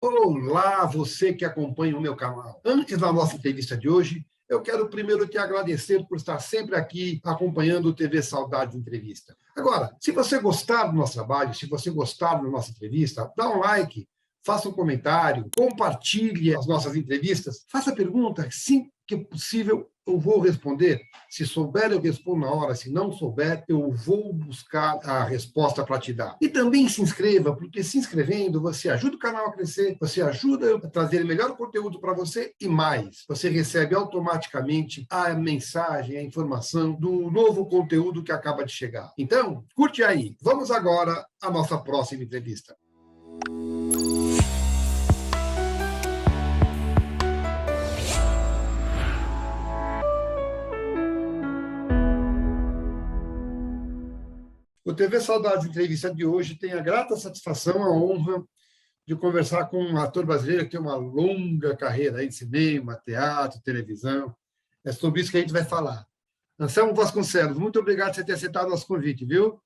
Olá, você que acompanha o meu canal. Antes da nossa entrevista de hoje, eu quero primeiro te agradecer por estar sempre aqui acompanhando o TV Saudades Entrevista. Agora, se você gostar do nosso trabalho, se você gostar da nossa entrevista, dá um like, faça um comentário, compartilhe as nossas entrevistas, faça perguntas, sim que possível eu vou responder. Se souber, eu respondo na hora. Se não souber, eu vou buscar a resposta para te dar. E também se inscreva, porque se inscrevendo, você ajuda o canal a crescer, você ajuda a trazer melhor conteúdo para você e mais. Você recebe automaticamente a mensagem, a informação do novo conteúdo que acaba de chegar. Então, curte aí. Vamos agora à nossa próxima entrevista. O TV Saudades Entrevista de hoje tem a grata satisfação, a honra de conversar com um ator brasileiro que tem uma longa carreira aí de cinema, teatro, televisão. É sobre isso que a gente vai falar. Anselmo Vasconcelos, muito obrigado por você ter aceitado o nosso convite, viu?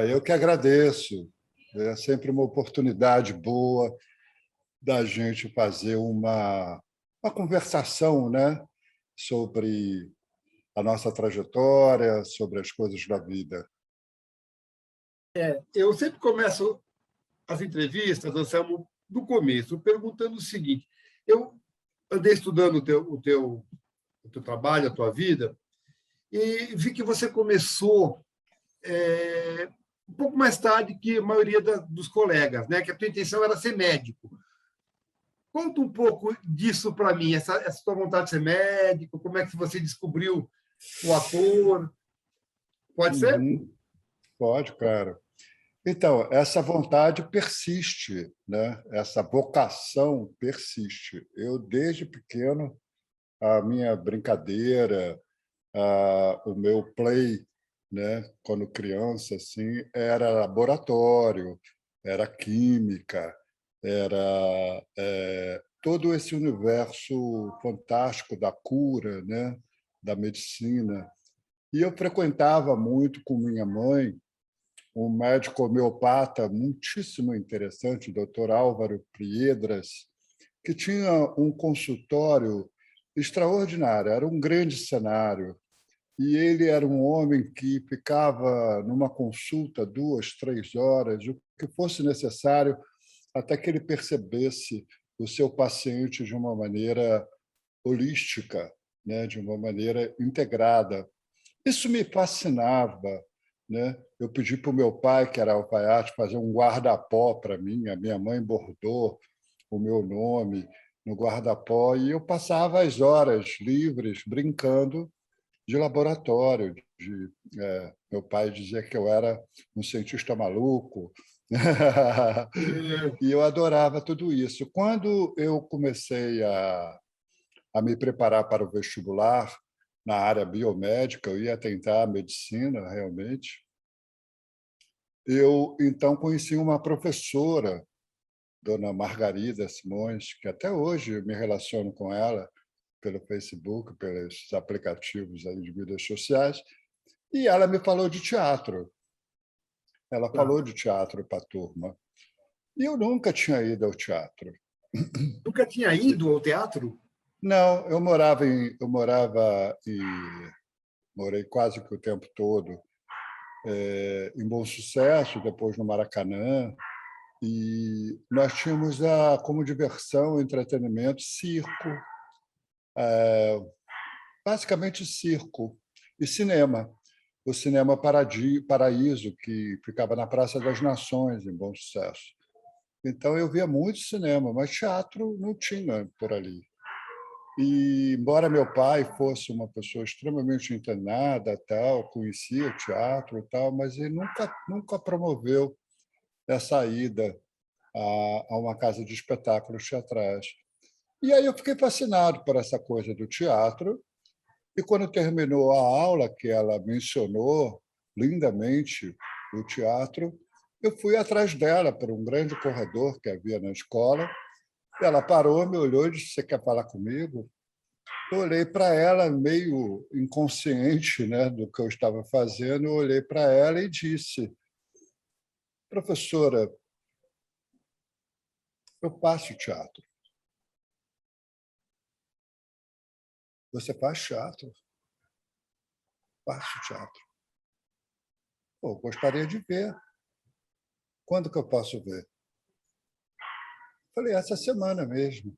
Eu que agradeço. É sempre uma oportunidade boa da gente fazer uma conversação, né, sobre a nossa trajetória, sobre as coisas da vida. Eu sempre começo as entrevistas, Anselmo, do começo, perguntando o seguinte: eu andei estudando o teu trabalho, a tua vida, e vi que você começou um pouco mais tarde que a maioria dos colegas, né? Que a tua intenção era ser médico. Conta um pouco disso para mim, essa tua vontade de ser médico, como é que você descobriu o ator? Pode ser? Uhum. Pode, cara. Então, essa vontade persiste, né? Essa vocação persiste. Eu, desde pequeno, a minha brincadeira, o meu play, né, quando criança, assim, era laboratório, era química, era todo esse universo fantástico da cura, né, da medicina. E eu frequentava muito com minha mãe um médico homeopata muitíssimo interessante, o Dr. Álvaro Priedras, que tinha um consultório extraordinário, era um grande cenário. E ele era um homem que ficava numa consulta 2, 3 horas, o que fosse necessário, até que ele percebesse o seu paciente de uma maneira holística, né, de uma maneira integrada. Isso me fascinava, né? Eu pedi para o meu pai, que era alfaiate, fazer um guarda-pó para mim. A minha mãe bordou o meu nome no guarda-pó e eu passava as horas livres brincando de laboratório. Meu pai dizia que eu era um cientista maluco. E eu adorava tudo isso. Quando eu comecei a me preparar para o vestibular na área biomédica, eu ia tentar a medicina, realmente. Eu, então, conheci uma professora, dona Margarida Simões, que até hoje eu me relaciono com ela pelo Facebook, pelos aplicativos aí de mídias sociais, e ela me falou de teatro. Ela Tá. falou de teatro para a turma. E eu nunca tinha ido ao teatro. Nunca tinha ido ao teatro? Não, morei quase que o tempo todo em Bom Sucesso, depois no Maracanã, e nós tínhamos como diversão, entretenimento, circo, basicamente circo e cinema. O Cinema Paraíso, que ficava na Praça das Nações, em Bom Sucesso. Então, eu via muito cinema, mas teatro não tinha por ali. E, embora meu pai fosse uma pessoa extremamente internada, tal, conhecia o teatro e tal, mas ele nunca promoveu essa ida a uma casa de espetáculos teatrais. E aí eu fiquei fascinado por essa coisa do teatro. E quando terminou a aula, que ela mencionou lindamente o teatro, eu fui atrás dela por um grande corredor que havia na escola. Ela parou, me olhou e disse: "Você quer falar comigo?" Eu olhei para ela, meio inconsciente, né, do que eu estava fazendo, eu olhei para ela e disse: "Professora, Eu faço teatro. Você faz teatro? Faço teatro. Pô, gostaria de ver. Quando que eu posso ver? Falei, essa semana mesmo.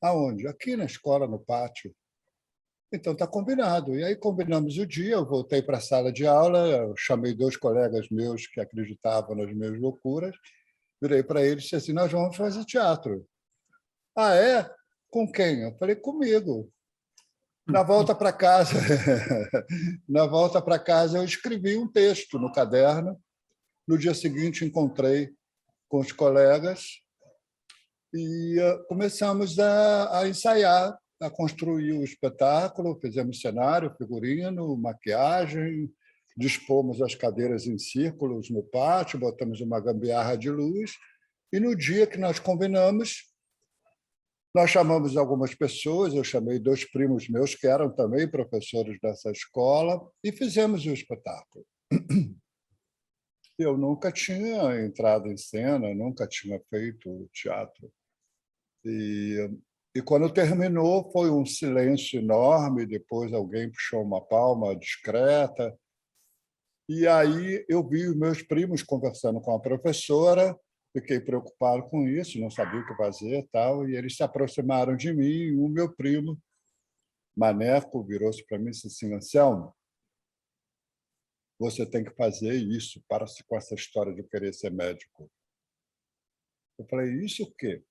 Aonde? Aqui na escola, no pátio. Então, está combinado. E aí combinamos o dia, eu voltei para a sala de aula, eu chamei 2 colegas meus que acreditavam nas minhas loucuras, virei para eles e disse assim, nós vamos fazer teatro. Ah, é? Com quem? Eu falei, comigo. Na volta para casa, na volta para casa, eu escrevi um texto no caderno. No dia seguinte, encontrei com os colegas e começamos a ensaiar, a construir o espetáculo, fizemos cenário, figurino, maquiagem, dispomos as cadeiras em círculos no pátio, botamos uma gambiarra de luz, e no dia que nós combinamos, nós chamamos algumas pessoas, eu chamei 2 primos meus, que eram também professores dessa escola, e fizemos o espetáculo. Eu nunca tinha entrado em cena, nunca tinha feito teatro. E quando terminou, foi um silêncio enorme, depois alguém puxou uma palma discreta, e aí eu vi os meus primos conversando com a professora, fiquei preocupado com isso, não sabia o que fazer, tal, e eles se aproximaram de mim, e o meu primo, Maneco, virou-se para mim e disse assim, Anselmo, você tem que fazer isso, para-se com essa história de querer ser médico. Eu falei, isso o quê?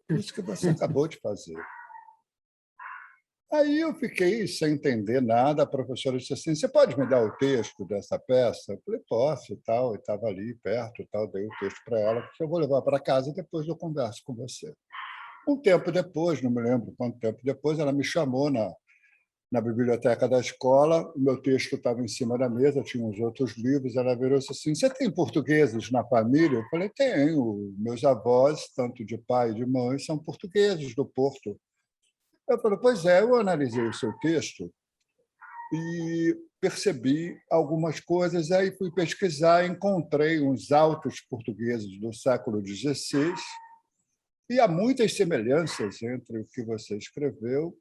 Isso que você acabou de fazer. Aí eu fiquei sem entender nada, a professora disse assim, você pode me dar o texto dessa peça? Eu falei, posso, e tal, e estava ali perto, e tal, dei o texto para ela, que eu vou levar para casa e depois eu converso com você. Um tempo depois, não me lembro quanto tempo depois, ela me chamou na biblioteca da escola, o meu texto estava em cima da mesa, tinha uns outros livros, ela virou-se assim, você tem portugueses na família? Eu falei, tenho, meus avós, tanto de pai e de mãe, são portugueses do Porto. Eu falei, pois é, eu analisei o seu texto e percebi algumas coisas, aí fui pesquisar, encontrei uns autos portugueses do século XVI e há muitas semelhanças entre o que você escreveu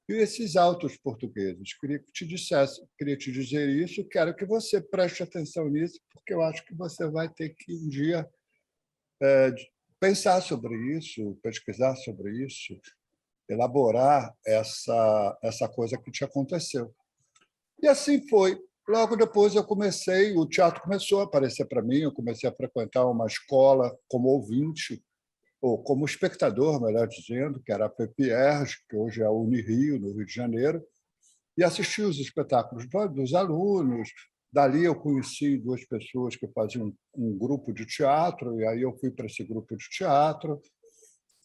e esses autos portugueses. Queria que te dissesse, queria te dizer isso, quero que você preste atenção nisso, porque eu acho que você vai ter que um dia pensar sobre isso, pesquisar sobre isso, elaborar essa coisa que te aconteceu. E assim foi. Logo depois eu comecei, o teatro começou a aparecer para mim, eu comecei a frequentar uma escola como ouvinte, ou como espectador, melhor dizendo, que era a PEPIERG, que hoje é a Unirio, no Rio de Janeiro, e assisti os espetáculos dos alunos. Dali eu conheci 2 pessoas que faziam um grupo de teatro, e aí eu fui para esse grupo de teatro,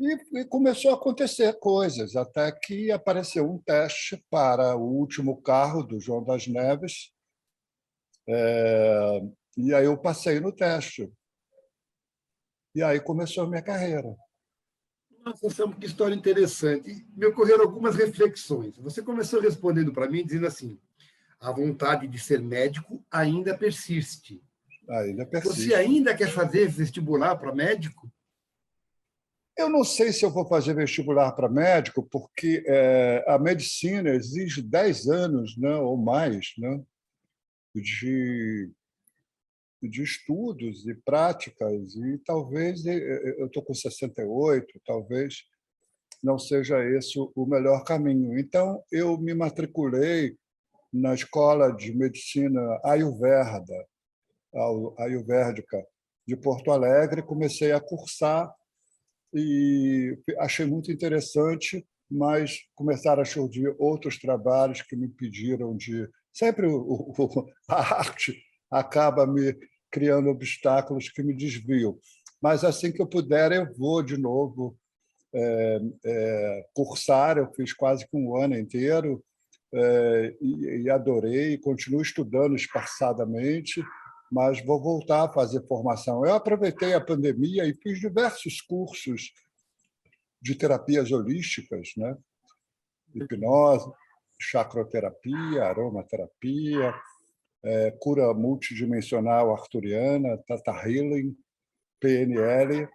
e começou a acontecer coisas, até que apareceu um teste para o Último Carro, do João das Neves, e aí eu passei no teste. E aí começou a minha carreira. Nossa, Samu, que história interessante. Me ocorreram algumas reflexões. Você começou respondendo para mim, dizendo assim, a vontade de ser médico ainda persiste. Ainda Você persiste. ainda quer fazer vestibular para médico? Eu não sei se eu vou fazer vestibular para médico, porque a medicina exige 10 anos, né, ou mais, né, de, de estudos e práticas, e talvez, eu estou com 68, talvez não seja esse o melhor caminho. Então, eu me matriculei na Escola de Medicina Ayurvédica de Porto Alegre, comecei a cursar e achei muito interessante, mas começaram a surgir outros trabalhos que me impediram de... Sempre a arte acaba me criando obstáculos que me desviam. Mas assim que eu puder, eu vou de novo cursar. Eu fiz quase que um ano inteiro e adorei, continuo estudando espaçadamente, mas vou voltar a fazer formação. Eu aproveitei a pandemia e fiz diversos cursos de terapias holísticas, né? Hipnose, chacroterapia, aromaterapia, cura multidimensional arturiana, Theta Healing, PNL,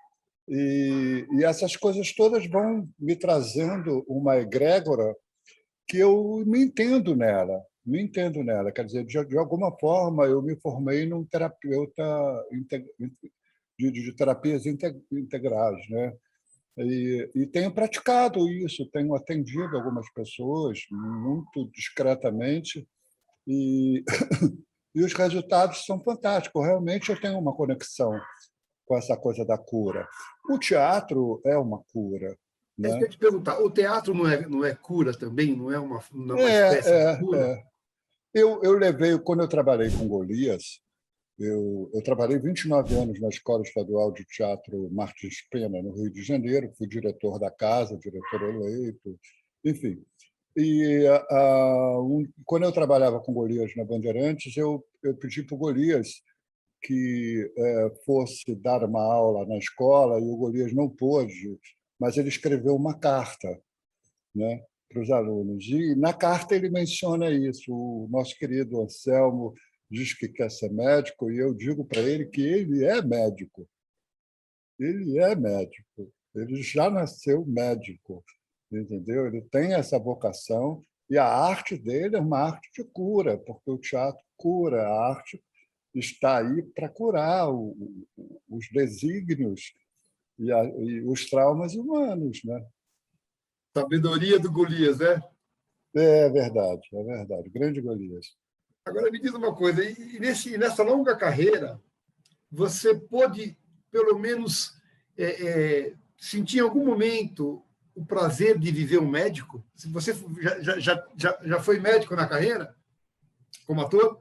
E essas coisas todas vão me trazendo uma egrégora que eu me entendo nela. Quer dizer, de alguma forma, eu me formei num terapeuta de terapias integrais, né? E tenho praticado isso, tenho atendido algumas pessoas muito discretamente e, e os resultados são fantásticos. Realmente eu tenho uma conexão com essa coisa da cura. O teatro é uma cura, É isso que né? eu ia te perguntar. O teatro não é cura também? Não é uma espécie de É, é, cura? é. Eu levei, quando eu trabalhei com Golias, eu trabalhei 29 anos na Escola Estadual de Teatro Martins Pena, no Rio de Janeiro, fui diretor da casa, diretor eleito, enfim. Quando eu trabalhava com Golias na Bandeirantes, eu pedi para o Golias que fosse dar uma aula na escola e o Golias não pôde, mas ele escreveu uma carta, né, para os alunos. E na carta ele menciona isso. O nosso querido Anselmo diz que quer ser médico e eu digo para ele que ele é médico. Ele é médico. Ele já nasceu médico, entendeu? Ele tem essa vocação e a arte dele é uma arte de cura, porque o teatro cura, a arte está aí para curar os desígnios e os traumas humanos, né? Sabedoria do Golias, né? É verdade, é verdade. Grande Golias. Agora me diz uma coisa, nessa longa carreira, você pôde, pelo menos, sentir em algum momento o prazer de viver um médico? Se você já foi médico na carreira, como ator?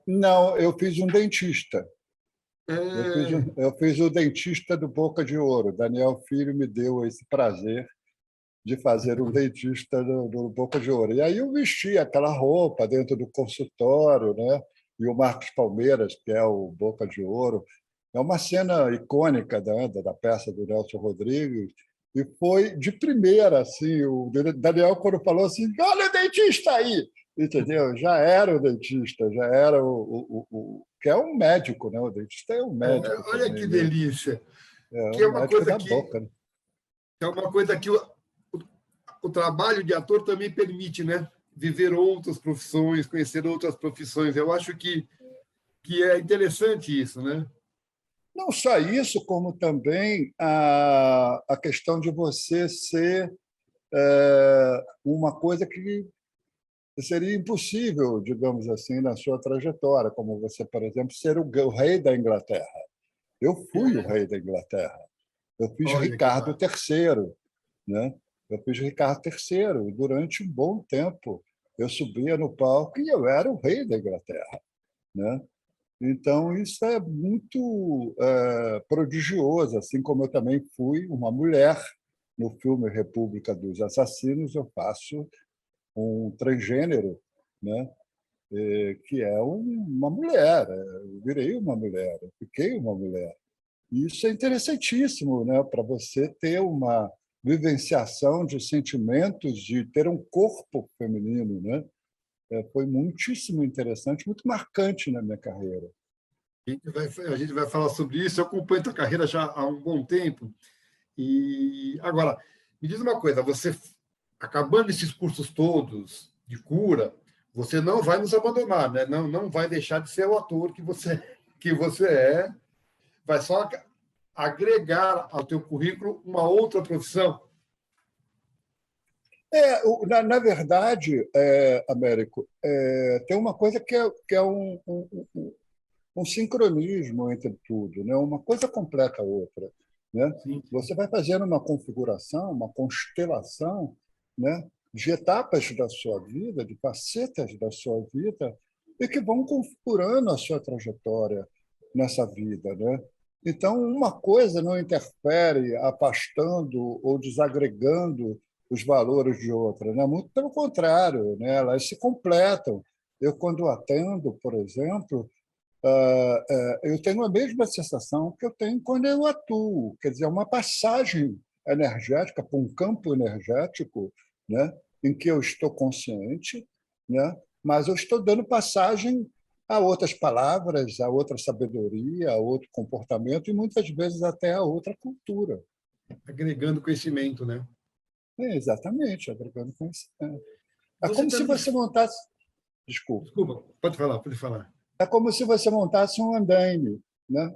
Não, eu fiz um dentista. É, Eu fiz o dentista do Boca de Ouro. Daniel Filho me deu esse prazer de fazer um dentista do Boca de Ouro. E aí eu vesti aquela roupa dentro do consultório, né? E o Marcos Palmeiras, que é o Boca de Ouro, é uma cena icônica da peça do Nelson Rodrigues. E foi de primeira, assim, o Daniel, quando falou assim, olha o dentista aí! Entendeu? Já era o dentista, já era que é um médico, né? O dentista é um médico olha que também, né? delícia! É Que um médico da boca, né? é uma coisa que o trabalho de ator também permite, né? Viver outras profissões, conhecer outras profissões. Eu acho que é interessante isso, né? Não só isso, como também a questão de você ser uma coisa que seria impossível, digamos assim, na sua trajetória, como você, por exemplo, ser o rei da Inglaterra. Eu fui o rei da Inglaterra. Eu fiz Olha que Ricardo maravilha. III, né? Eu fiz Ricardo III e durante um bom tempo eu subia no palco e eu era o rei da Inglaterra, né? Então, isso é muito prodigioso, assim como eu também fui uma mulher no filme República dos Assassinos, eu faço um transgênero, né? Que é uma mulher, eu virei uma mulher, eu fiquei uma mulher. E isso é interessantíssimo, né? Para você ter uma vivenciação de sentimentos, de ter um corpo feminino, né? Foi muitíssimo interessante, muito marcante na minha carreira. A gente vai falar sobre isso. Eu acompanho a tua carreira já há um bom tempo. E agora, me diz uma coisa: você, acabando esses cursos todos de cura, você não vai nos abandonar, né? Não vai deixar de ser o ator que você é. Vai só agregar ao teu currículo uma outra profissão. Na verdade, Américo, tem uma coisa que é um sincronismo entre tudo, né? Uma coisa completa a outra, né? Sim, sim. Você vai fazendo uma configuração, uma constelação, né, de etapas da sua vida, de facetas da sua vida, e que vão configurando a sua trajetória nessa vida, né? Então, uma coisa não interfere afastando ou desagregando os valores de outra, né? Muito pelo contrário, né? Elas se completam. Eu, quando atendo, por exemplo, eu tenho a mesma sensação que eu tenho quando eu atuo, quer dizer, uma passagem energética para um campo energético, né, em que eu estou consciente, né, mas eu estou dando passagem há outras palavras, há outra sabedoria, há outro comportamento e, muitas vezes, até há outra cultura. Agregando conhecimento, né? Exatamente, agregando conhecimento. É Você como se também... você montasse... Desculpa. Desculpa, pode falar, pode falar. É como se você montasse um andaime, né?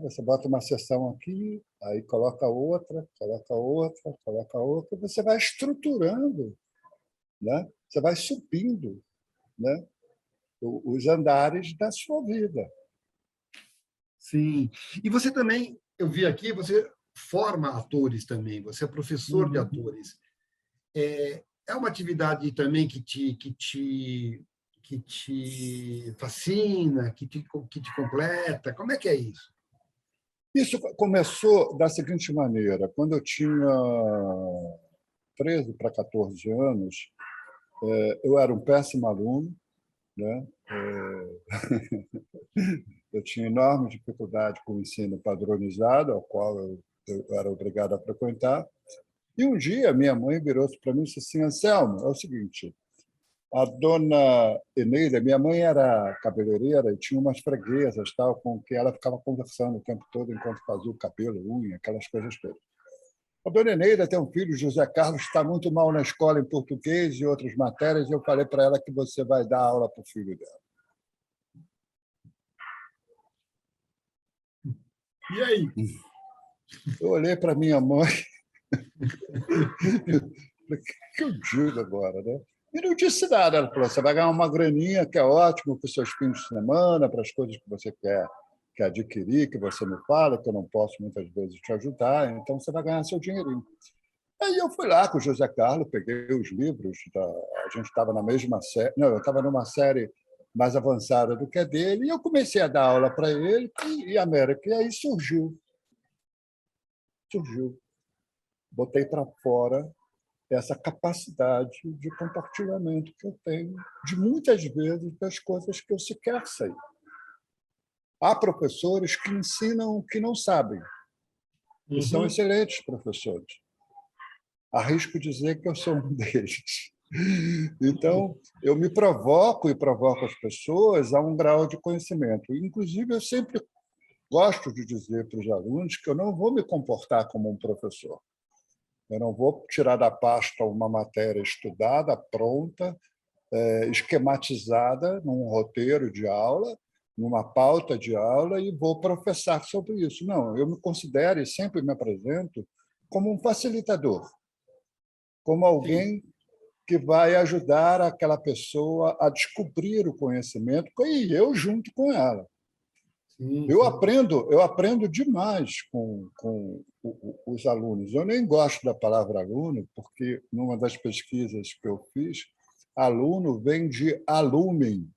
Você bota uma seção aqui, aí coloca outra, coloca outra, coloca outra, você vai estruturando, né? Você vai subindo, né? Os andares da sua vida. Sim. E você também, eu vi aqui, você forma atores também, você é professor de Uhum. atores. É uma atividade também que te fascina, que te completa? Como é que é isso? Isso começou da seguinte maneira: quando eu tinha 13 para 14 anos, eu era um péssimo aluno, né? Eu tinha enorme dificuldade com o ensino padronizado, ao qual eu era obrigado a frequentar. E um dia minha mãe virou-se para mim e disse assim: Anselmo, é o seguinte, a dona Eneida, minha mãe era cabeleireira e tinha umas freguesas tal, com que ela ficava conversando o tempo todo enquanto fazia o cabelo, unha, aquelas coisas todas. A dona Eneida tem um filho, José Carlos, está muito mal na escola em português e outras matérias, e eu falei para ela que você vai dar aula para o filho dela. E aí? Eu olhei para minha mãe o que eu digo agora, né? E não disse nada. Ela falou: você vai ganhar uma graninha, que é ótimo para os seus fins de semana, para as coisas que você quer adquirir, que você me fala, que eu não posso muitas vezes te ajudar, então você vai ganhar seu dinheirinho. Aí eu fui lá com o José Carlos, peguei os livros, a gente estava na mesma série, não, eu estava numa série mais avançada do que a dele, e eu comecei a dar aula para ele e América, e aí surgiu. Botei para fora essa capacidade de compartilhamento que eu tenho, de muitas vezes, das coisas que eu sequer sei. Há professores que ensinam o que não sabem, e são Uhum. excelentes professores. Arrisco dizer que eu sou um deles. Então, eu me provoco e provoco as pessoas a um grau de conhecimento. Inclusive, eu sempre gosto de dizer para os alunos que eu não vou me comportar como um professor. Eu não vou tirar da pasta uma matéria estudada, pronta, esquematizada num roteiro de aula, numa pauta de aula, e vou professar sobre isso. Não, eu me considero e sempre me apresento como um facilitador, como Sim, alguém que vai ajudar aquela pessoa a descobrir o conhecimento e eu junto com ela. sim, Eu sim. aprendo demais com os alunos. Eu nem gosto da palavra aluno, porque, numa das pesquisas que eu fiz, aluno vem de alumen.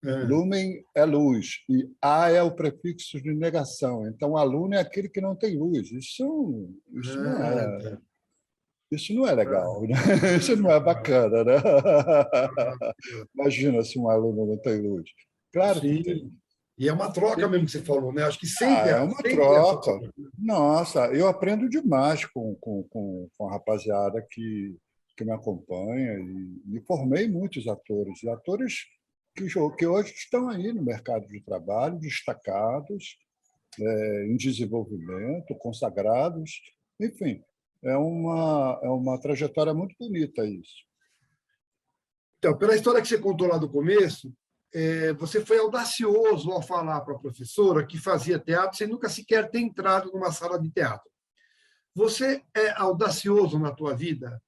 Ah, Lumen é luz e a é o prefixo de negação. Então, aluno é aquele que não tem luz. tá. Isso não é legal, né? Isso não é Ah, bacana, né? ah, Imagina se um aluno não tem luz. Claro que tem. sim. E é uma troca mesmo que você falou, né? Acho que É uma sempre é essa troca. troca. Nossa, eu aprendo demais com a rapaziada que me acompanha e me formei muitos atores. E atores que hoje estão aí no mercado de trabalho, destacados, em desenvolvimento, consagrados. Enfim, é uma trajetória muito bonita isso. Então, pela história que você contou lá do começo, você foi audacioso ao falar para a professora que fazia teatro sem nunca sequer ter entrado numa sala de teatro. Você é audacioso na tua vida?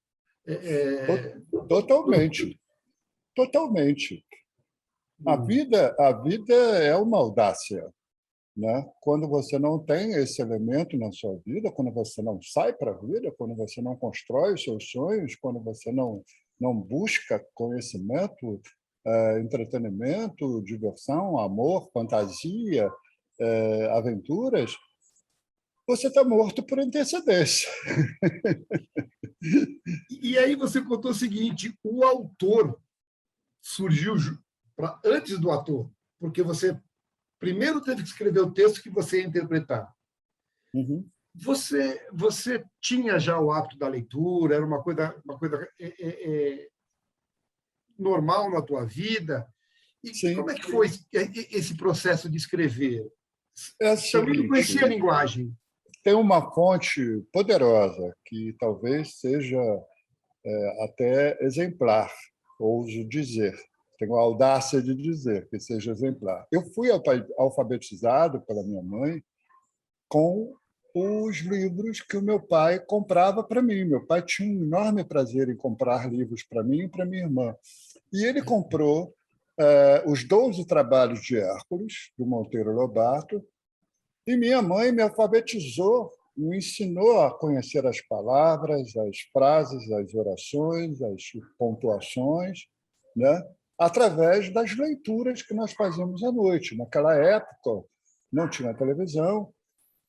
É, é, Totalmente, totalmente. A vida é uma audácia, né? Quando você não tem esse elemento na sua vida, quando você não sai para a vida, quando você não constrói os seus sonhos, quando você não busca conhecimento, entretenimento, diversão, amor, fantasia, aventuras, você está morto por antecedência. e aí você contou o seguinte: o autor surgiu antes do ator, porque você primeiro teve que escrever o texto que você ia interpretar. Uhum. Você tinha já o hábito da leitura? Era uma coisa normal na tua vida? E Sim, como é que foi esse processo de escrever? é o Também não conhecia a seguinte, linguagem. tem uma fonte poderosa que talvez seja até exemplar, ouso dizer. Tenho a audácia de dizer que seja exemplar. Eu fui alfabetizado pela minha mãe com os livros que o meu pai comprava para mim. Meu pai tinha um enorme prazer em comprar livros para mim e para minha irmã. E ele comprou os 12 Trabalhos de Hércules, do Monteiro Lobato, e minha mãe me alfabetizou, me ensinou a conhecer as palavras, as frases, as orações, as pontuações, né? Através das leituras que nós fazíamos à noite. Naquela época, não tinha televisão,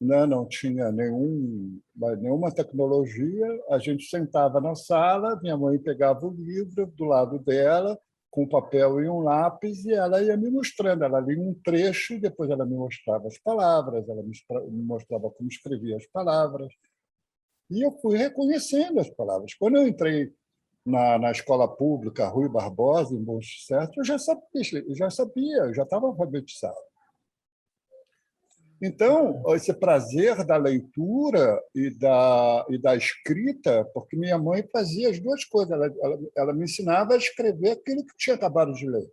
né? Não tinha nenhuma tecnologia. A gente sentava na sala, minha mãe pegava o livro do lado dela, com um papel e um lápis, e ela ia me mostrando. Ela lia um trecho, depois ela me mostrava as palavras, ela me mostrava como escrevia as palavras, e eu fui reconhecendo as palavras. Quando eu entrei na escola pública Rui Barbosa, em Bom Sucesso, eu já estava alfabetizado. Então, esse prazer da leitura e da escrita, porque minha mãe fazia as duas coisas, ela me ensinava a escrever aquilo que tinha acabado de ler.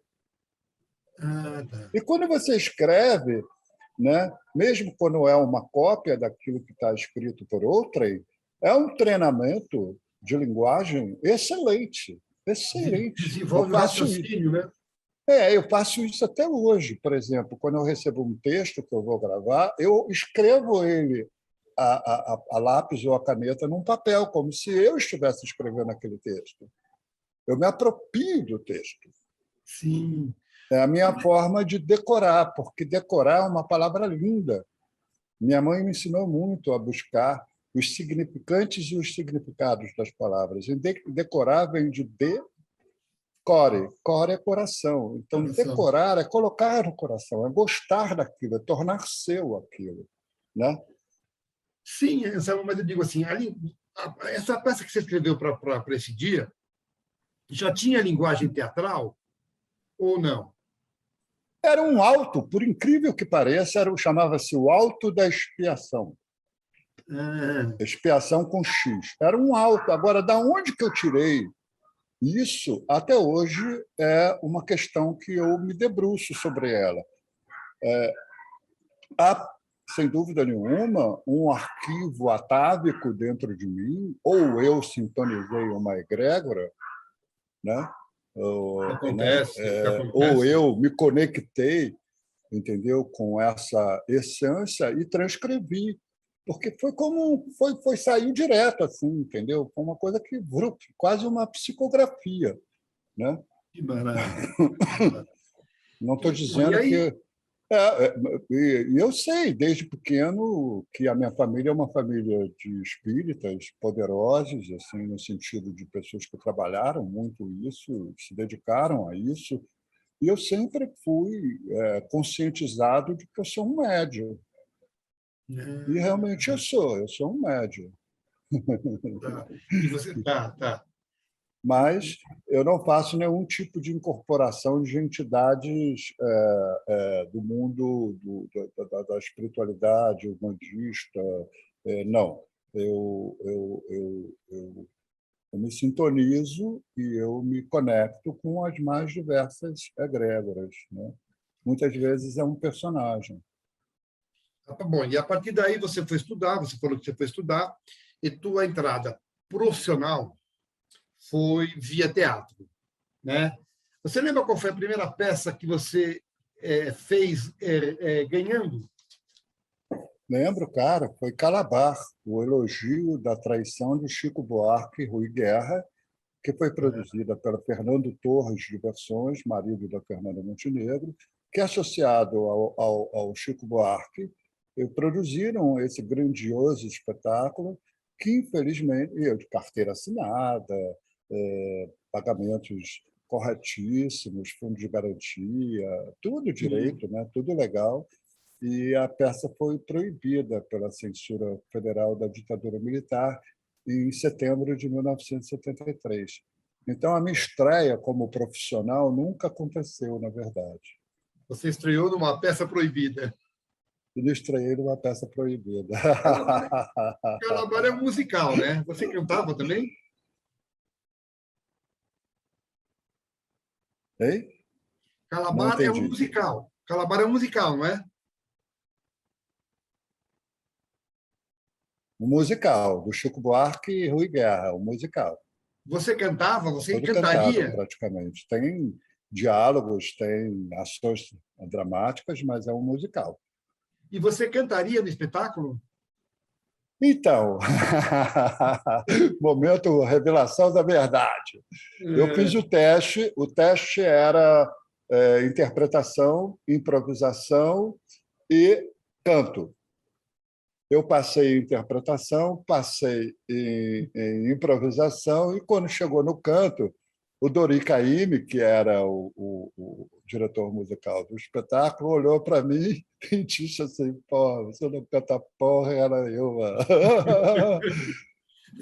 Tá. E quando você escreve, né, mesmo quando é uma cópia daquilo que está escrito por outrem, é um treinamento de linguagem excelente, excelente. Desenvolve o raciocínio, né? Eu faço isso até hoje. Por exemplo, quando eu recebo um texto que eu vou gravar, eu escrevo ele a lápis ou a caneta num papel, como se eu estivesse escrevendo aquele texto. Eu me apropio do texto. Sim. É a minha forma de decorar, porque decorar é uma palavra linda. Minha mãe me ensinou muito a buscar os significantes e os significados das palavras. E decorar vem de core. Core é coração. Então, Coração. decorar é colocar no coração, é gostar daquilo, é tornar seu aquilo, né? Sim, mas eu digo assim, essa peça que você escreveu para esse dia já tinha linguagem teatral ou não? Era um alto, por incrível que pareça, chamava-se o Alto da Expiação. Ah, Expiação com X. Era um alto. Agora, da onde que eu tirei isso, até hoje, é uma questão que eu me debruço sobre ela. Há, sem dúvida nenhuma, um arquivo atávico dentro de mim, ou eu sintonizei uma egrégora, né? Ou acontece. eu me conectei, entendeu, com essa essência e transcrevi, porque foi saiu direto assim, entendeu? Foi uma coisa que quase uma psicografia, né? Que maravilha. Não estou Bom, e dizendo que aí, e eu sei desde pequeno que a minha família é uma família de espíritas poderosos, assim, no sentido de pessoas que trabalharam muito isso, se dedicaram a isso. E eu sempre fui conscientizado de que eu sou um médium. E realmente eu sou um médium. tá. E você tá. Mas eu não faço nenhum tipo de incorporação de entidades do mundo da espiritualidade, umbandista. Não. Eu me sintonizo e eu me conecto com as mais diversas egrégoras, né? Muitas vezes é um personagem. Tá bom, e a partir daí você foi estudar, você falou que você foi estudar, e tua entrada profissional foi via teatro, né? Você lembra qual foi a primeira peça que você fez ganhando? Lembro, cara, foi Calabar, o elogio da traição de Chico Buarque e Rui Guerra, que foi produzida pelo Fernando Torres de Versões, marido da Fernanda Montenegro, que, associado ao Chico Buarque, produziram esse grandioso espetáculo que, infelizmente, eu de carteira assinada, pagamentos corretíssimos, fundo de garantia, tudo Sim. direito, né? Tudo legal, e a peça foi proibida pela censura federal da ditadura militar em setembro de 1973. Então, a minha estreia como profissional nunca aconteceu, na verdade. Você estreou numa peça proibida. Eu me estreiei numa peça proibida. Calabar é um musical, né? Você cantava também? Ei? Não Calabar é um entendi. musical. Calabar é um musical, não é? Um musical, do Chico Buarque e Rui Guerra, um musical. Você cantava, você Todo cantado, cantaria, praticamente. Tem diálogos, tem ações dramáticas, mas é um musical. e você cantaria no espetáculo? Então, momento revelação da verdade. Eu fiz É, o teste era interpretação, improvisação e canto. Eu passei em interpretação, passei em improvisação, e quando chegou no canto, o Dori Caymmi, que era o diretor musical do espetáculo, olhou para mim e disse assim: "Pô, você não canta porra, era eu.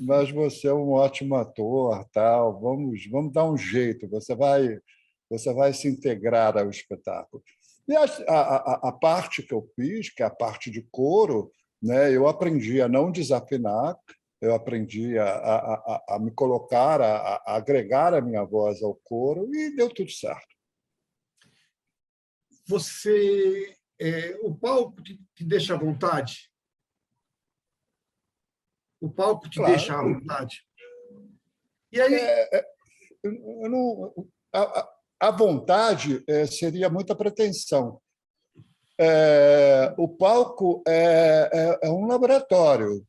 Mas você é um ótimo ator, tal. Vamos dar um jeito. Você vai se integrar ao espetáculo." E a parte que eu fiz, que é a parte de coro, né, eu aprendi a não desafinar, eu aprendi a me colocar, a agregar a minha voz ao coro, e deu tudo certo. você, o palco te deixa à vontade? O palco te deixa Claro, à vontade? E aí, eu não, a vontade seria muita pretensão. O palco é um laboratório,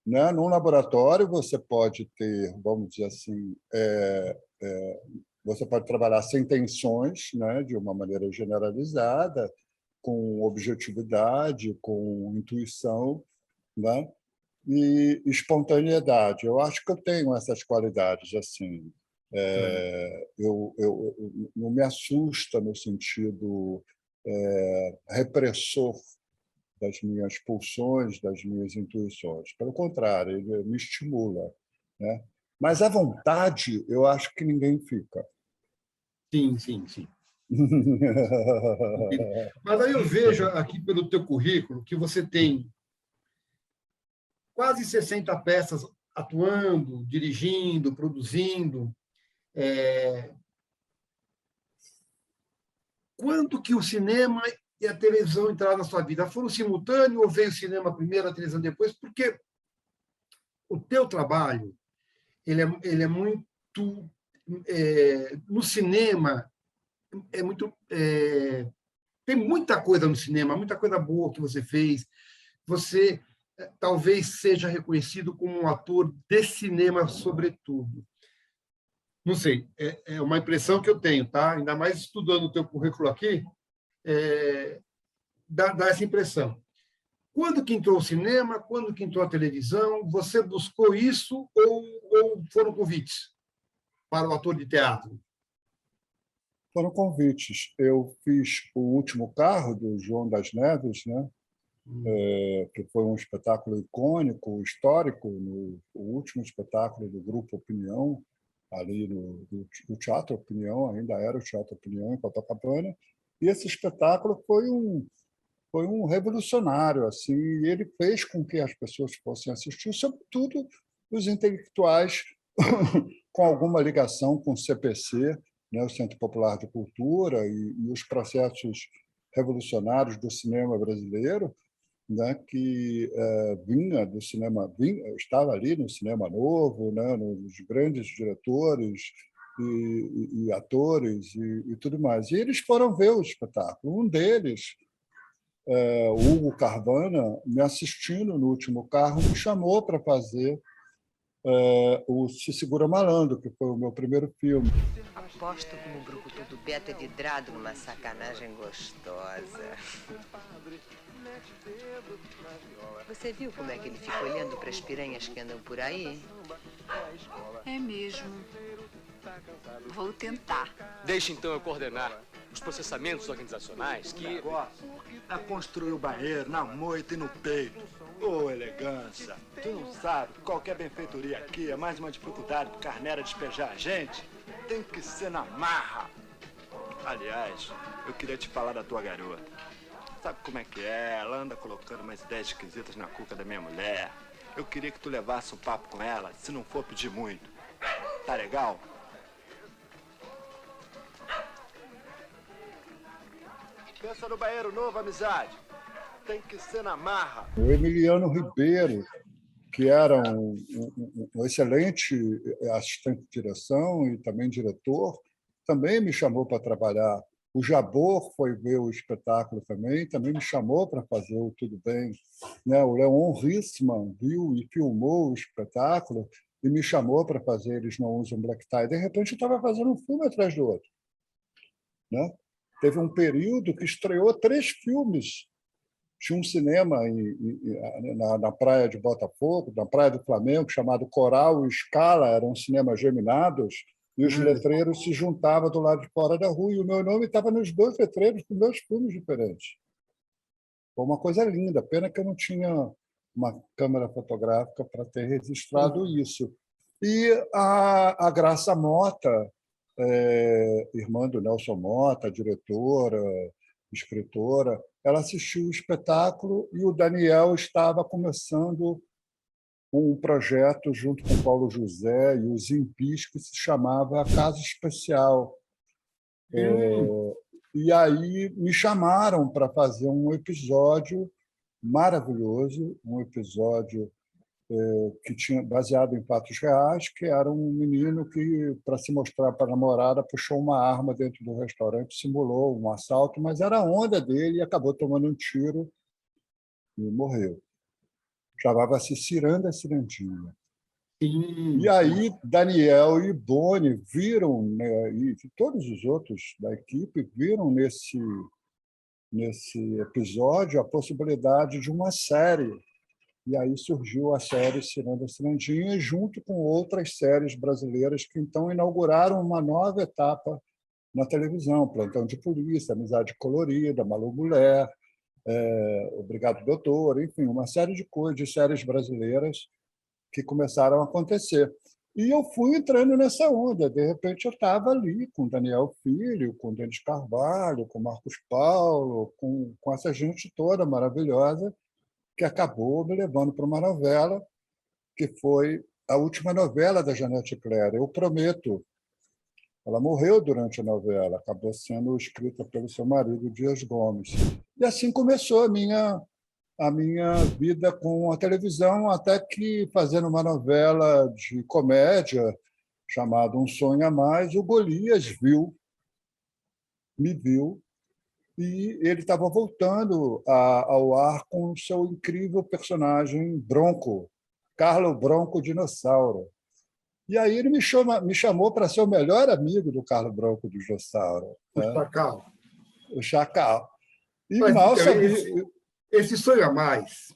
né? Num laboratório você pode ter, vamos dizer assim, você pode trabalhar sem tensões, né? De uma maneira generalizada, com objetividade, com intuição, né? E espontaneidade. Eu acho que eu tenho essas qualidades assim. Eu não me assusta no sentido repressor das minhas pulsões, das minhas intuições. Pelo contrário, ele me estimula, né? Mas à vontade, eu acho que ninguém fica. sim, sim, sim. Mas aí eu vejo aqui pelo teu currículo que você tem quase 60 peças atuando, dirigindo, produzindo. É, quando que o cinema e a televisão entraram na sua vida? Foram simultâneos ou veio o cinema primeiro, a televisão depois? Porque o teu trabalho ele é muito no cinema é muito tem muita coisa no cinema, muita coisa boa que você fez. Você talvez seja reconhecido como um ator de cinema, sobretudo. Não sei, é uma impressão que eu tenho, tá? Ainda mais estudando o teu currículo aqui, dá essa impressão. Quando que entrou o cinema? Quando que entrou a televisão? Você buscou isso ou foram convites para o ator de teatro? Foram convites. Eu fiz O Último Carro, do João das Neves, né? Que foi um espetáculo icônico, histórico, o último espetáculo do Grupo Opinião, ali no Teatro Opinião, ainda era o Teatro Opinião, em Copacabana. E esse espetáculo foi um revolucionário, assim, e ele fez com que as pessoas fossem assistir, sobretudo os intelectuais com alguma ligação com o CPC, né, o Centro Popular de Cultura, e os processos revolucionários do cinema brasileiro, né, que vinha do cinema, estava ali no cinema novo, né, nos grandes diretores e atores e tudo mais. E eles foram ver o espetáculo. Um deles, o Hugo Carvana, me assistindo no Último Carro, me chamou para fazer o Se Segura Malandro, que foi o meu primeiro filme. Aposto como o brucutu do Beto é vidrado numa sacanagem gostosa. Você viu como é que ele fica olhando para as piranhas que andam por aí? É mesmo. Vou tentar. Deixa então eu coordenar. os processamentos organizacionais que... A construir o banheiro na moita e no peito. Ô, elegância, tu não sabe que qualquer benfeitoria aqui é mais uma dificuldade pro Carnera despejar a gente? Tem que ser na marra. Aliás, eu queria te falar da tua garota. Sabe como é que é? Ela anda colocando umas ideias esquisitas na cuca da minha mulher. Eu queria que tu levasse um papo com ela, se não for pedir muito. Tá legal? Pensa no banheiro novo, amizade. Tem que ser na marra. O Emiliano Ribeiro, que era um excelente assistente de direção e também diretor, também me chamou para trabalhar. O Jabor foi ver o espetáculo também me chamou para fazer o Tudo Bem. Né? O Leon Rissman viu e filmou o espetáculo e me chamou para fazer Eles Não Usam Black Tie. De repente, eu estava fazendo um filme atrás do outro. Né? Teve um período que estreou 3 filmes. Tinha um cinema na praia de Botafogo, na praia do Flamengo, chamado Coral e Scala, eram cinemas geminados, e os letreiros se juntavam do lado de fora da rua, e o meu nome estava nos 2 letreiros com 2 filmes diferentes. Foi uma coisa linda, pena que eu não tinha uma câmera fotográfica para ter registrado isso. E a Graça Mota, irmã do Nelson Mota, diretora, escritora, ela assistiu o espetáculo e o Daniel estava começando um projeto junto com o Paulo José e o Zimpis que se chamava Casa Especial. E aí me chamaram para fazer um episódio maravilhoso, um episódio que tinha baseado em fatos reais, que era um menino que, para se mostrar para a namorada, puxou uma arma dentro do restaurante, simulou um assalto, mas era a onda dele e acabou tomando um tiro e morreu. Chamava-se Ciranda Cirandinha. E aí Daniel e Boni viram, né, e todos os outros da equipe viram nesse episódio a possibilidade de uma série. E aí surgiu a série Ciranda Cirandinha, junto com outras séries brasileiras que então inauguraram uma nova etapa na televisão. Plantão de Polícia, Amizade Colorida, Malu Mulher, Obrigado Doutor, enfim, uma série de coisas, de séries brasileiras que começaram a acontecer. E eu fui entrando nessa onda. De repente, eu estava ali com Daniel Filho, com Denis Carvalho, com Marcos Paulo, com essa gente toda maravilhosa, que acabou me levando para uma novela, que foi a última novela da Janete Claire, Eu Prometo. Ela morreu durante a novela, acabou sendo escrita pelo seu marido, Dias Gomes. E assim começou a minha vida com a televisão, até que, fazendo uma novela de comédia chamada Um Sonho a Mais, o Golias me viu, e ele estava voltando ao ar com o seu incrível personagem Bronco, Carlo Bronco Dinossauro. E aí ele me chamou para ser o melhor amigo do Carlo Bronco Dinossauro. O Chacal. O Chacal. E Mas, mal então, sabia... Esse Sonho a Mais,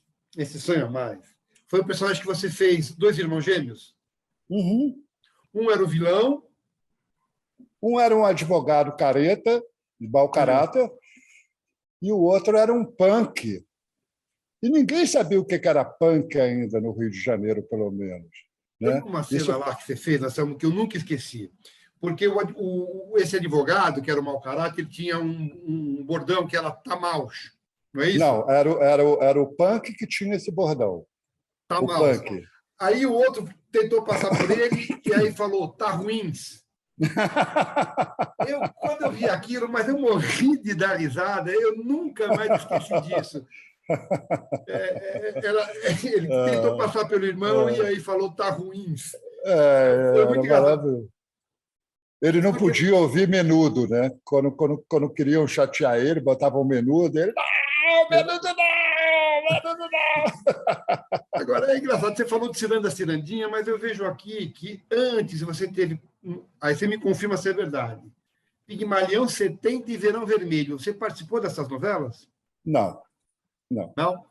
foi o personagem que você fez 2 irmãos gêmeos? Uhum. Um era o vilão. Um era um advogado careta, de mau caráter, e o outro era um punk. E ninguém sabia o que era punk ainda no Rio de Janeiro, pelo menos. Né? Tem uma cena lá que você fez, Anselmo, que eu nunca esqueci. Porque esse advogado, que era o mau caráter, ele tinha um bordão que era "tá maus", não é isso? Não, era o punk que tinha esse bordão. Tá o maus. punk. Aí o outro tentou passar por ele e aí falou, "tá ruins". Quando eu vi aquilo, mas eu morri de dar risada, eu nunca mais esqueci disso. Ele tentou passar pelo irmão e aí falou, "tá ruins". Foi muito engraçado. Ele não podia ouvir Menudo, né? Quando queriam chatear ele, botavam Menudo, ele... Não, Menudo não! Menudo não! Agora, é engraçado, você falou de Ciranda Cirandinha, mas eu vejo aqui que antes você teve... Aí você me confirma se é verdade. Pigmalião 70 e Verão Vermelho. Você participou dessas novelas? Não. Não?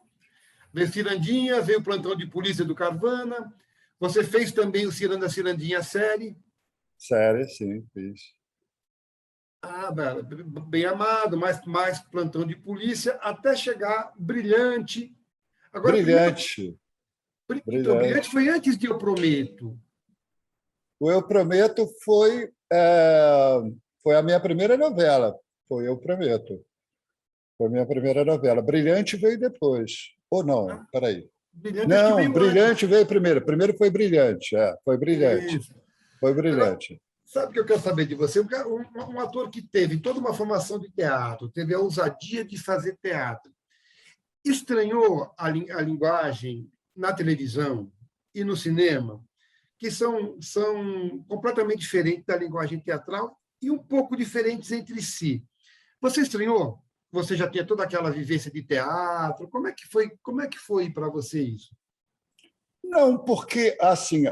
Veio Cirandinha, veio o Plantão de Polícia do Carvana. Você fez também o Ciranda Cirandinha série? Série, sim, fiz. Bem amado, mais plantão de polícia, até chegar Brilhante. Agora, primeiro, Brilhante, então, Brilhante brilhante. foi antes de Eu Prometo. O Eu Prometo foi a minha primeira novela. Foi Eu Prometo. Foi a minha primeira novela. Brilhante veio depois. Ou não, peraí. Brilhante acho que Não, veio antes. Brilhante veio primeiro. Primeiro foi Brilhante. Foi Brilhante. Isso. Foi Agora, Brilhante. sabe o que eu quero saber de você? Um ator que teve toda uma formação de teatro, teve a ousadia de fazer teatro, estranhou a linguagem na televisão e no cinema, que são completamente diferentes da linguagem teatral e um pouco diferentes entre si. Você estranhou? Você já tinha toda aquela vivência de teatro? Como é que foi para você isso? Não, porque, assim,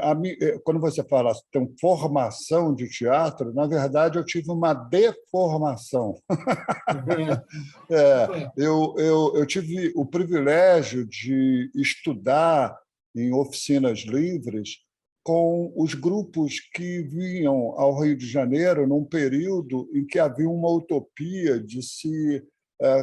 quando você fala tem formação de teatro, na verdade, eu tive uma deformação. Eu tive o privilégio de estudar em oficinas livres com os grupos que vinham ao Rio de Janeiro num período em que havia uma utopia de se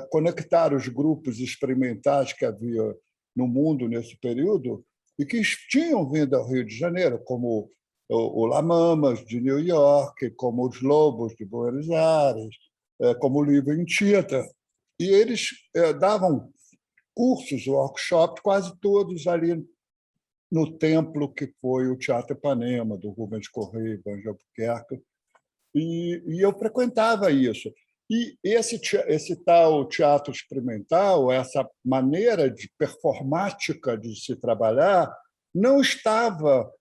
conectar os grupos experimentais que havia no mundo nesse período e que tinham vindo ao Rio de Janeiro, como o La Mamas, de New York, como os Lobos, de Buenos Aires, como o Livro em Tinta. E eles davam cursos, workshops, quase todos ali no templo que foi o Teatro Ipanema, do Rubens Correia e Banjo Albuquerque, e eu frequentava isso. E esse tal teatro experimental, essa maneira de performática de se trabalhar, não estava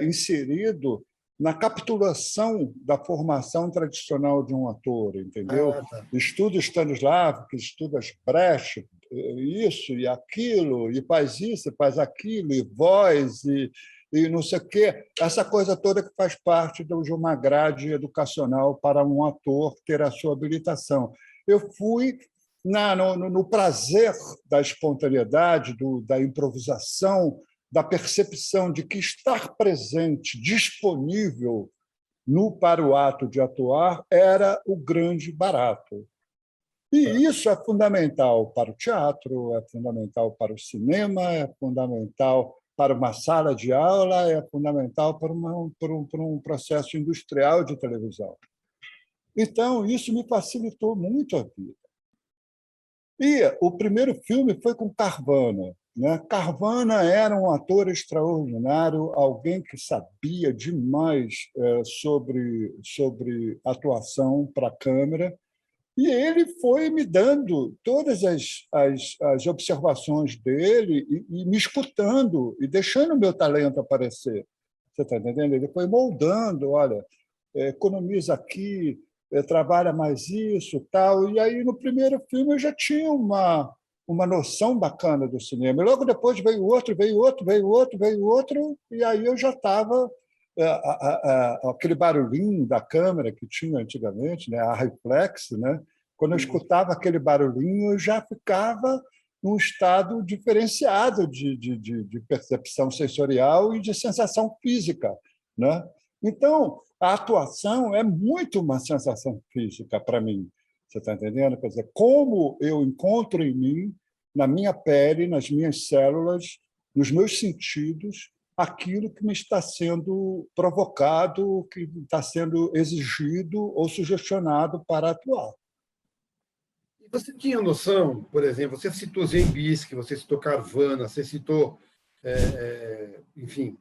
inserido na capitulação da formação tradicional de um ator, entendeu? Tá. Estuda Stanislavski, estuda Brecht, isso e aquilo, e faz isso, e faz aquilo, e voz, e não sei o quê, essa coisa toda que faz parte de uma grade educacional para um ator ter a sua habilitação. Eu fui no prazer da espontaneidade, da improvisação, da percepção de que estar presente, disponível para o ato de atuar, era o grande barato. E isso é fundamental para o teatro, é fundamental para o cinema, é fundamental para uma sala de aula, é fundamental para um processo industrial de televisão. Então, isso me facilitou muito a vida. E o primeiro filme foi com Carvana. Carvana era um ator extraordinário, alguém que sabia demais sobre atuação para a câmera, e ele foi me dando todas as observações dele e me escutando e deixando o meu talento aparecer. Você está entendendo? Ele foi moldando, olha, economiza aqui, trabalha mais isso, tal. E aí, no primeiro filme, eu já tinha uma noção bacana do cinema. E logo depois veio outro, veio outro, veio outro, veio outro, e aí eu já estava aquele barulhinho da câmera que tinha antigamente, né, a reflex, né? Quando eu escutava aquele barulhinho, eu já ficava num estado diferenciado de percepção sensorial e de sensação física, né? Então, a atuação é muito uma sensação física para mim. Você está entendendo? Quer dizer, como eu encontro em mim, na minha pele, nas minhas células, nos meus sentidos, aquilo que me está sendo provocado, que está sendo exigido ou sugestionado para atuar. Você tinha noção, por exemplo, você citou Zembisk, você citou Carvana, você citou, enfim,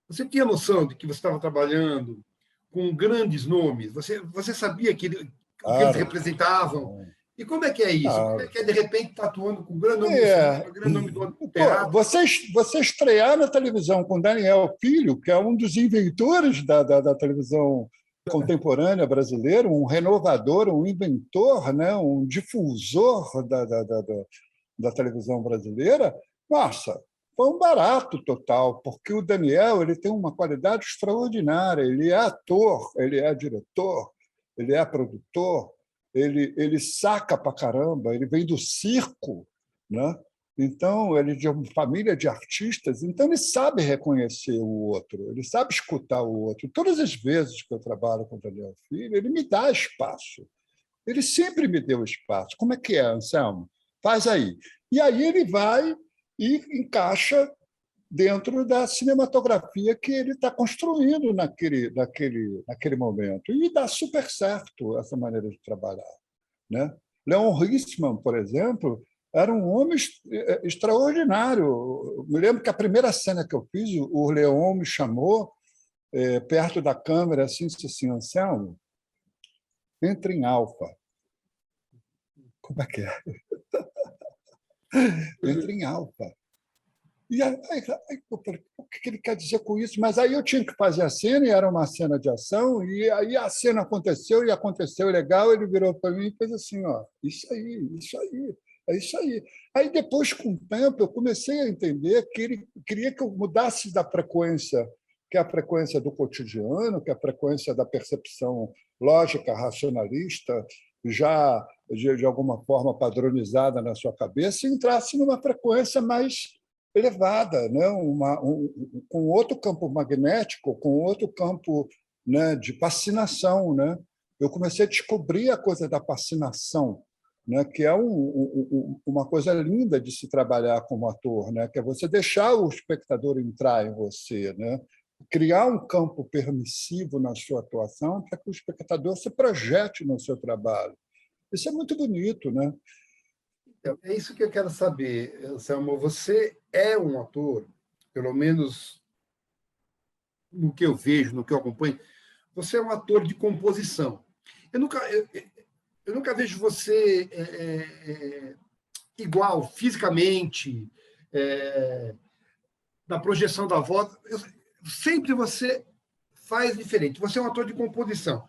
você tinha noção de que você estava trabalhando com grandes nomes? Você sabia o que eles Claro. representavam? E como é que é isso? Como é que é, de repente, estar atuando com um grande nome do cinema, grande nome do teatro? Você estrear na televisão com Daniel Filho, que é um dos inventores da televisão contemporânea brasileira, um renovador, um inventor, né? Um difusor da televisão brasileira, nossa, foi um barato total, porque o Daniel ele tem uma qualidade extraordinária, ele é ator, ele é diretor, ele é produtor, ele saca para caramba, ele vem do circo, né? Então, ele é de uma família de artistas, então ele sabe reconhecer o outro, ele sabe escutar o outro. Todas as vezes que eu trabalho com o Daniel Filho, ele me dá espaço. Ele sempre me deu espaço. Como é que é, Anselmo? Faz aí. E aí ele vai e encaixa dentro da cinematografia que ele está construindo naquele momento. E dá super certo essa maneira de trabalhar, né? Leon Risman, por exemplo, era um homem extraordinário. Eu me lembro que a primeira cena que eu fiz, o Leon me chamou perto da câmera assim, disse assim: Anselmo, entra em alfa. Como é que é? Entra em alfa. E aí eu falei, o que ele quer dizer com isso? Mas aí eu tinha que fazer a cena, e era uma cena de ação, e aí a cena aconteceu, e aconteceu legal, ele virou para mim e fez assim, ó, isso aí, é isso aí. Aí depois, com o tempo, eu comecei a entender que ele queria que eu mudasse da frequência, que é a frequência do cotidiano, que é a frequência da percepção lógica, racionalista, já de alguma forma padronizada na sua cabeça, e entrasse numa frequência mais elevada, né? Com outro campo magnético, com outro campo, né, de fascinação, né? Eu comecei a descobrir a coisa da fascinação, né, que é uma coisa linda de se trabalhar como ator, né, que é você deixar o espectador entrar em você, né, criar um campo permissivo na sua atuação para que o espectador se projete no seu trabalho. Isso é muito bonito, né? Então, é isso que eu quero saber, Anselmo. Você é um ator, pelo menos no que eu vejo, no que eu acompanho, você é um ator de composição. Eu nunca vejo você igual fisicamente, na projeção da voz. Sempre você faz diferente. Você é um ator de composição.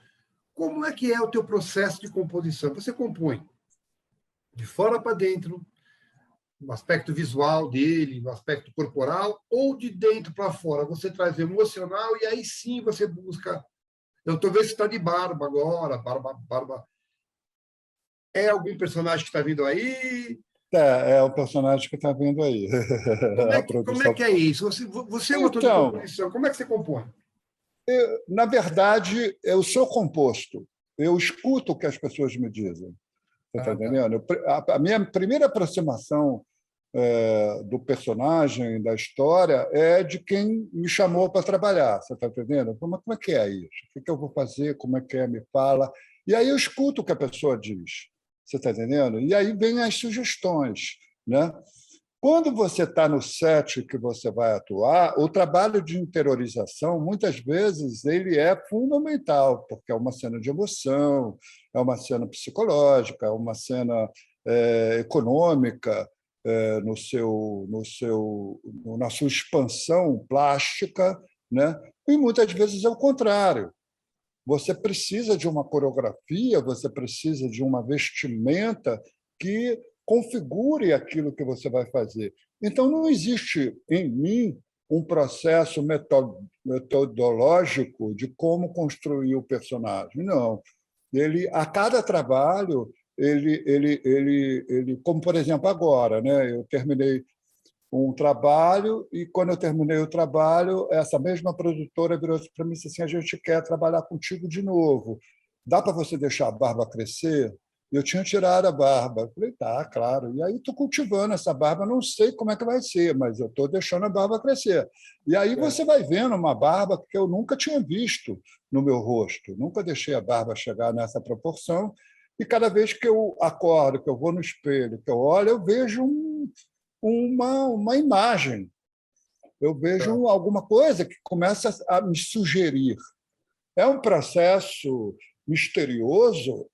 Como é que é o teu processo de composição? Você compõe de fora para dentro, no aspecto visual dele, no aspecto corporal, ou de dentro para fora? Você traz o emocional e aí sim você busca. Eu estou vendo se está de barba agora, barba. É algum personagem que está vindo aí? É o personagem que está vindo aí. Como é que é isso? Você é um ator de composição, como é que você compõe? Na verdade, eu sou composto. Eu escuto o que as pessoas me dizem. Você está entendendo? A minha primeira aproximação do personagem, da história, é de quem me chamou para trabalhar. Você está entendendo? Como é que é isso? O que eu vou fazer? Como é que é? Me fala. E aí eu escuto o que a pessoa diz. Você está entendendo? E aí vêm as sugestões, né? Quando você está no set que você vai atuar, o trabalho de interiorização, muitas vezes, ele é fundamental, porque é uma cena de emoção, é uma cena psicológica, é uma cena econômica, na sua expansão plástica, né? E muitas vezes é o contrário. Você precisa de uma coreografia, você precisa de uma vestimenta que configure aquilo que você vai fazer. Então, não existe em mim um processo metodológico de como construir o personagem. Não. A cada trabalho, como, por exemplo, agora, né? Eu terminei um trabalho e, quando eu terminei o trabalho, essa mesma produtora virou para mim e disse assim: a gente quer trabalhar contigo de novo. Dá para você deixar a barba crescer? Eu tinha tirado a barba. Eu falei, tá, claro. E aí estou cultivando essa barba, não sei como é que vai ser, mas eu estou deixando a barba crescer. E aí você vai vendo uma barba que eu nunca tinha visto no meu rosto. Nunca deixei a barba chegar nessa proporção. E cada vez que eu acordo, que eu vou no espelho, que eu olho, eu vejo uma imagem. Eu vejo alguma coisa que começa a me sugerir. É um processo misterioso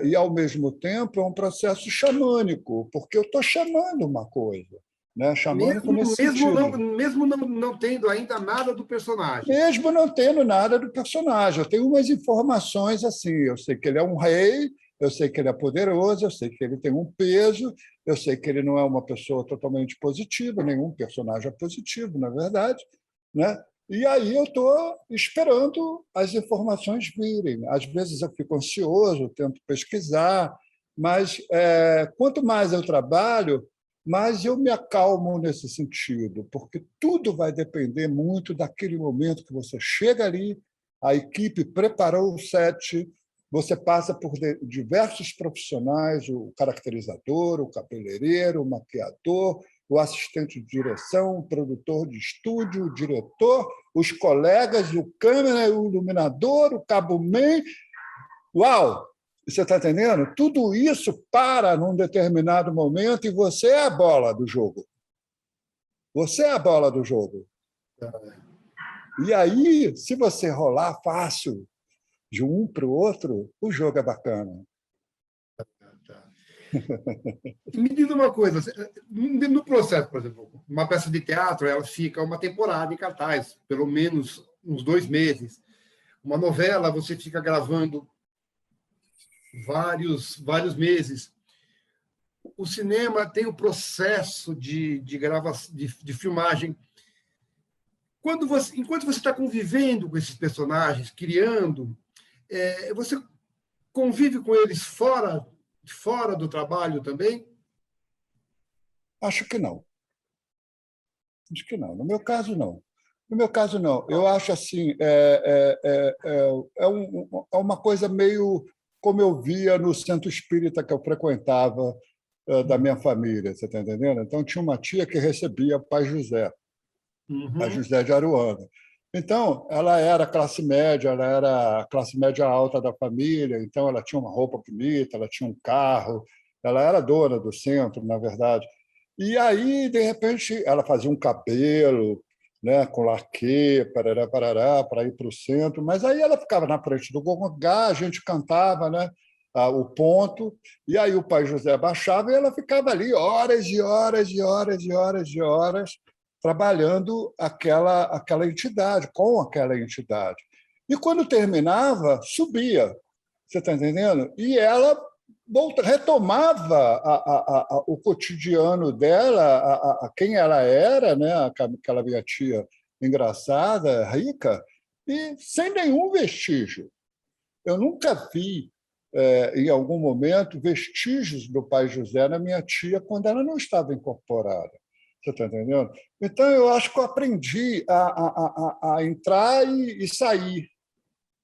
e, ao mesmo tempo, é um processo xamânico, porque eu estou chamando uma coisa. Né? Xamânico nesse sentido. Mesmo não tendo ainda nada do personagem. Mesmo não tendo nada do personagem. Eu tenho umas informações assim. Eu sei que ele é um rei, eu sei que ele é poderoso, eu sei que ele tem um peso, eu sei que ele não é uma pessoa totalmente positiva, nenhum personagem é positivo, na verdade, né? E aí eu estou esperando as informações virem. Às vezes eu fico ansioso, tento pesquisar, mas quanto mais eu trabalho, Mas eu me acalmo nesse sentido, porque tudo vai depender muito daquele momento que você chega ali, a equipe preparou o set, você passa por diversos profissionais, o caracterizador, o cabeleireiro, o maquiador, o assistente de direção, o produtor de estúdio, o diretor, os colegas, o câmera, o iluminador, o cabo-man. Uau! Você está entendendo? Tudo isso para num determinado momento e você é a bola do jogo. Você é a bola do jogo. E aí, se você rolar fácil de um para o outro, o jogo é bacana. E me diz uma coisa, no processo, por exemplo, uma peça de teatro, ela fica uma temporada em cartaz, pelo menos uns 2 meses. Uma novela, você fica gravando vários meses. O cinema tem o processo de filmagem. Enquanto você está convivendo com esses personagens, criando, você convive com eles fora do trabalho também? Acho que não. Acho que não. No meu caso, não. No meu caso, não. Eu acho assim, uma coisa meio como eu via no centro espírita que eu frequentava da minha família, você está entendendo? Então, tinha uma tia que recebia Pai José, Pai José de Aruanda. Então, ela era classe média, ela era a classe média alta da família, então ela tinha uma roupa bonita, ela tinha um carro, ela era dona do centro, na verdade. E aí, de repente, ela fazia um cabelo, né, com laque, parará, parará, para ir para o centro, mas aí ela ficava na frente do gongá, a gente cantava, né, o ponto, e aí o Pai José baixava e ela ficava ali horas e horas e horas e horas e horas trabalhando aquela entidade, com aquela entidade. E quando terminava, subia, você está entendendo? E ela retomava o cotidiano dela, quem ela era, né? Aquela minha tia engraçada, rica, e sem nenhum vestígio. Eu nunca vi, em algum momento, vestígios do Pai José na minha tia quando ela não estava incorporada. Você está entendendo? Então, eu acho que eu aprendi a entrar e sair.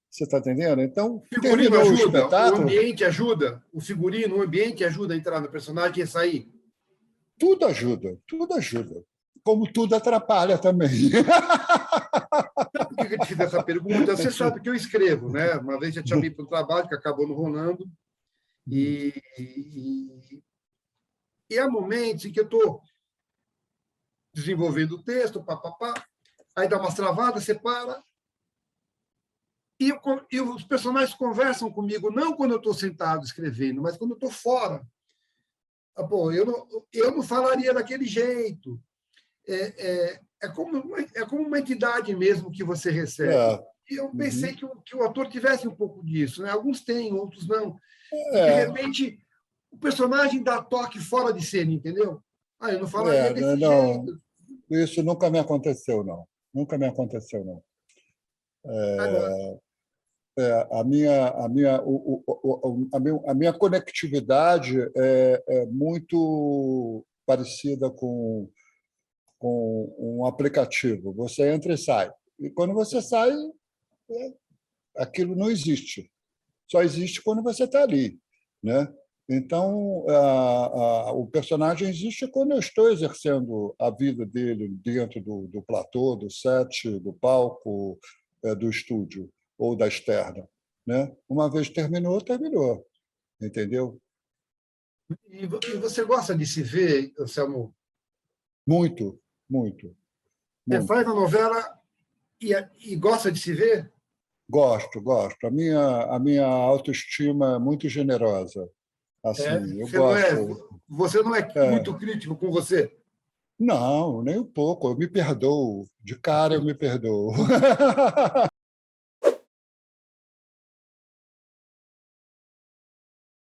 Você está entendendo? Então, O figurino terminou o ajuda, o espetáculo. ambiente ajuda, o ambiente ajuda a entrar no personagem e sair. Tudo ajuda, tudo ajuda. Como tudo atrapalha também. Sabe por que eu te fiz essa pergunta? Você sabe que eu escrevo, né? Uma vez já te chamei para um trabalho que acabou não rolando. E há momentos em que eu estou desenvolvendo o texto, aí dá umas travadas, você para. E os personagens conversam comigo, não quando eu estou sentado escrevendo, mas quando eu estou fora. Pô, eu não falaria daquele jeito. É como uma entidade mesmo que você recebe. E eu pensei que o ator tivesse um pouco disso. Né? Alguns têm, outros não. E, de repente, o personagem dá toque fora de cena, entendeu? Eu não falaria desse jeito. Isso nunca me aconteceu, não. Nunca me aconteceu, não. Agora, A minha conectividade é muito parecida com um aplicativo. Você entra e sai. E quando você sai, aquilo não existe. Só existe quando você está ali, né? Então, o personagem existe quando eu estou exercendo a vida dele dentro do platô, do set, do palco, do estúdio ou da externa, né? Uma vez terminou, terminou, entendeu? e você gosta de se ver, Anselmo? Muito, muito, muito. Faz a novela e gosta de se ver? Gosto, gosto. A minha autoestima é muito generosa. Assim, eu gosto. Você não é muito crítico com você? Não, nem um pouco. Eu me perdoo. De cara, eu me perdoo.